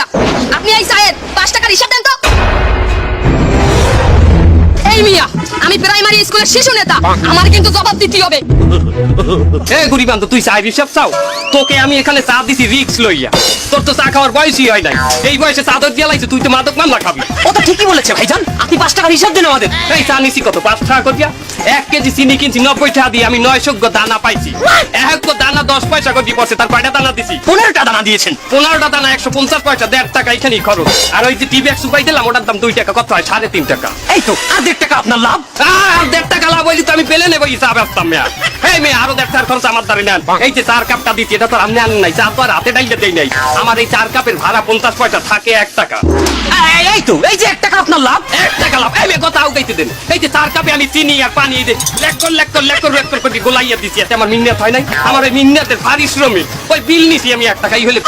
মিয়া, আপনি এই চায়ের 5 টাকার হিসাব দেন তো। এই মিয়া, আমি প্রাইমারি স্কুলের শিশু নেতা, আমার কিন্তু জবাব দিতে হবে। এ গরিবান্ত, তুই চায়ের হিসাব চাও? তোকে আমি এখানে চা দিছি রিক্স লইয়া। তোর তো চা খাওয়ার বয়সই হয় নাই। এই বয়সে চাদর দিয়ে লাইছে, তুই তো মাদক মামলা খাবি। ও তো ঠিকই বলেছে ভাইজান, আপনি 5 টাকার হিসাব দিন আমাদের। এই চা নিছি কত? 5 টাকা করিয়া। 1 কেজি চিনি কিনছি 90 টাকা দিয়ে, আমি 900 দানা পাইছি। এক দানা 10 পয়সা করে পড়ছে, তার কয়টা দানা দিছি? 15টা দানা দিয়েছেন। 15টা দানা 150 পয়সা, 1.5 টাকা এখানেই খরচ। আর ওই যে টি ব্যাগ সুপাই দিলাম, ওটার দাম 2 টাকা, কত হয়? 3.5 টাকা। এই তো আর 1.5 টাকা আপনার লাভ। আর 1.5 টাকা লাভ হইলে তো আমি পেলে নেবো এই চা বেচতাম মেয়া। এই মেয়ে, আরো 1.5 টাকার খরচ আমার দ্বারা নেন। এই যে 4 কাপটা দিচ্ছি, এটা তো আপনি আনেন নাই, চা তো আর হাতে ডাইলে দেই নাই। আমার এই 4 কাপের ভাড়া 50 পয়সা, থাকে 1 টাকা। এই তো এই যে 1 টাকা আপনার লাভ। 1 টাকা লাভ। এই মেয়ে, কথা উগাইতে দেন। এই যে 4 কাপে আমি চিনি আর পানি এই যে লেক করে গোলাইয়া দিচ্ছি, এতে আমার মিন্নাত হয় নাই। আমার ওই মিন্নাতের পারিশ্রমিক, ওই বিল নিছি আমি 1 টাকা। এই হলে